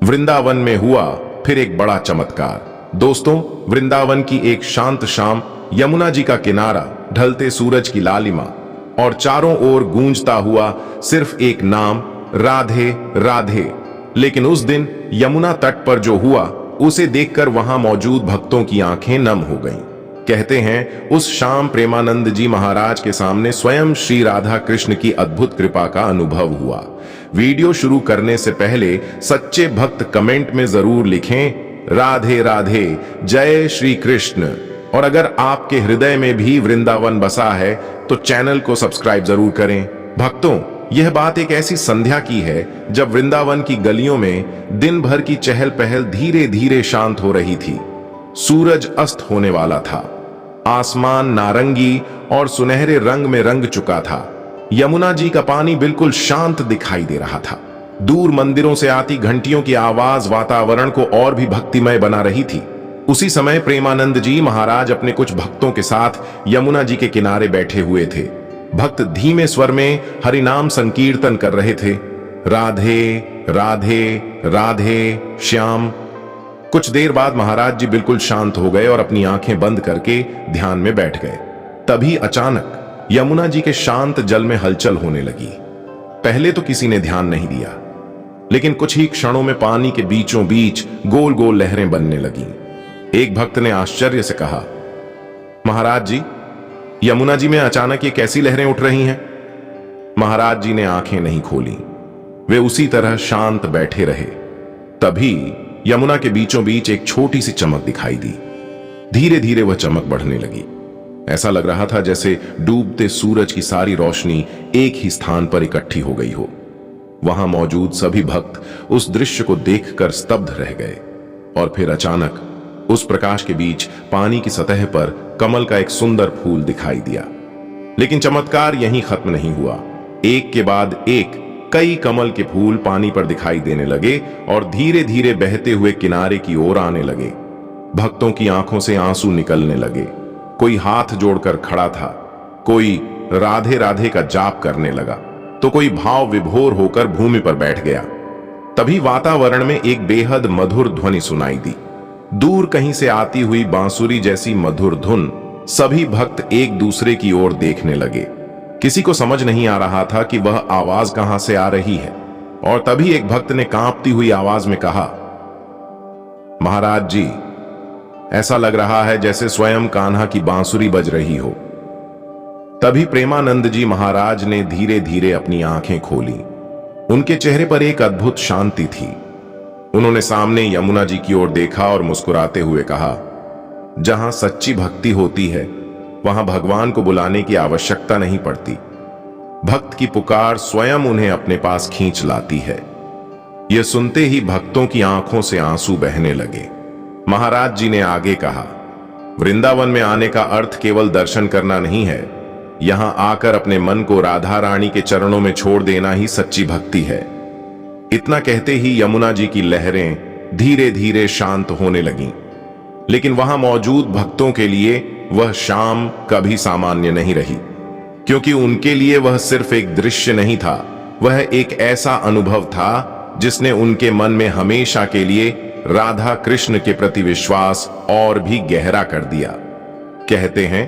वृंदावन में हुआ फिर एक बड़ा चमत्कार। दोस्तों, वृंदावन की एक शांत शाम, यमुना जी का किनारा, ढलते सूरज की लालिमा और चारों ओर गूंजता हुआ सिर्फ एक नाम, राधे राधे। लेकिन उस दिन यमुना तट पर जो हुआ उसे देखकर वहां मौजूद भक्तों की आंखें नम हो गईं। कहते हैं उस शाम प्रेमानंद जी महाराज के सामने स्वयं श्री राधा कृष्ण की अद्भुत कृपा का अनुभव हुआ। वीडियो शुरू करने से पहले सच्चे भक्त कमेंट में जरूर लिखें राधे राधे, जय श्री कृष्ण। और अगर आपके हृदय में भी वृंदावन बसा है तो चैनल को सब्सक्राइब जरूर करें। भक्तों, यह बात एक ऐसी संध्या की है जब वृंदावन की गलियों में दिन भर की चहल पहल धीरे धीरे शांत हो रही थी। सूरज अस्त होने वाला था, आसमान नारंगी और सुनहरे रंग में रंग चुका था। यमुना जी का पानी बिल्कुल शांत दिखाई दे रहा था। दूर मंदिरों से आती घंटियों की आवाज वातावरण को और भी भक्तिमय बना रही थी। उसी समय प्रेमानंद जी महाराज अपने कुछ भक्तों के साथ यमुना जी के किनारे बैठे हुए थे। भक्त धीमे स्वर में हरिनाम संकीर्तन कर रहे थे, राधे राधे राधे श्याम। कुछ देर बाद महाराज जी बिल्कुल शांत हो गए और अपनी आंखें बंद करके ध्यान में बैठ गए। तभी अचानक यमुना जी के शांत जल में हलचल होने लगी। पहले तो किसी ने ध्यान नहीं दिया, लेकिन कुछ ही क्षणों में पानी के बीचों बीच गोल गोल लहरें बनने लगीं। एक भक्त ने आश्चर्य से कहा, महाराज जी, यमुना जी में अचानक ये कैसी लहरें उठ रही हैं? महाराज जी ने आंखें नहीं खोली, वे उसी तरह शांत बैठे रहे। तभी यमुना के बीचों बीच एक छोटी सी चमक दिखाई दी। धीरे धीरे वह चमक बढ़ने लगी। ऐसा लग रहा था जैसे डूबते सूरज की सारी रोशनी एक ही स्थान पर इकट्ठी हो गई हो। वहां मौजूद सभी भक्त उस दृश्य को देखकर स्तब्ध रह गए। और फिर अचानक उस प्रकाश के बीच पानी की सतह पर कमल का एक सुंदर फूल दिखाई दिया। लेकिन चमत्कार यहीं खत्म नहीं हुआ। एक के बाद एक कई कमल के फूल पानी पर दिखाई देने लगे और धीरे धीरे बहते हुए किनारे की ओर आने लगे। भक्तों की आंखों से आंसू निकलने लगे। कोई हाथ जोड़कर खड़ा था, कोई राधे राधे का जाप करने लगा, तो कोई भाव विभोर होकर भूमि पर बैठ गया। तभी वातावरण में एक बेहद मधुर ध्वनि सुनाई दी। दूर कहीं से आती हुई बांसुरी जैसी मधुर धुन। सभी भक्त एक दूसरे की ओर देखने लगे। किसी को समझ नहीं आ रहा था कि वह आवाज कहां से आ रही है। और तभी एक भक्त ने कांपती हुई आवाज में कहा, महाराज जी, ऐसा लग रहा है जैसे स्वयं कान्हा की बांसुरी बज रही हो। तभी प्रेमानंद जी महाराज ने धीरे धीरे अपनी आंखें खोली। उनके चेहरे पर एक अद्भुत शांति थी। उन्होंने सामने यमुना जी की ओर देखा और मुस्कुराते हुए कहा, जहां सच्ची भक्ति होती है वहां भगवान को बुलाने की आवश्यकता नहीं पड़ती। भक्त की पुकार स्वयं उन्हें अपने पास खींच लाती है। यह सुनते ही भक्तों की आंखों से आंसू बहने लगे। महाराज जी ने आगे कहा, वृंदावन में आने का अर्थ केवल दर्शन करना नहीं है। यहां आकर अपने मन को राधा रानी के चरणों में छोड़ देना ही सच्ची भक्ति है। इतना कहते ही यमुना जी की लहरें धीरे धीरे शांत होने लगीं। लेकिन वहां मौजूद भक्तों के लिए वह शाम कभी सामान्य नहीं रही, क्योंकि उनके लिए वह सिर्फ एक दृश्य नहीं था, वह एक ऐसा अनुभव था जिसने उनके मन में हमेशा के लिए राधा कृष्ण के प्रति विश्वास और भी गहरा कर दिया। कहते हैं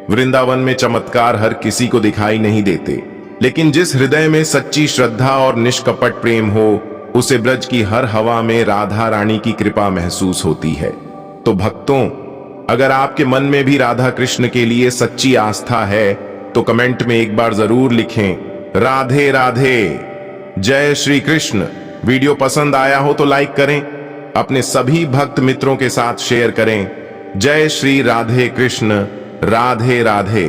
वृंदावन में चमत्कार हर किसी को दिखाई नहीं देते, लेकिन जिस हृदय में सच्ची श्रद्धा और निष्कपट प्रेम हो, उसे ब्रज की हर हवा में राधा रानी की कृपा महसूस होती है। तो भक्तों, अगर आपके मन में भी राधा कृष्ण के लिए सच्ची आस्था है तो कमेंट में एक बार जरूर लिखें, राधे राधे, जय श्री कृष्ण। वीडियो पसंद आया हो तो लाइक करें, अपने सभी भक्त मित्रों के साथ शेयर करें। जय श्री राधे कृष्ण, राधे राधे।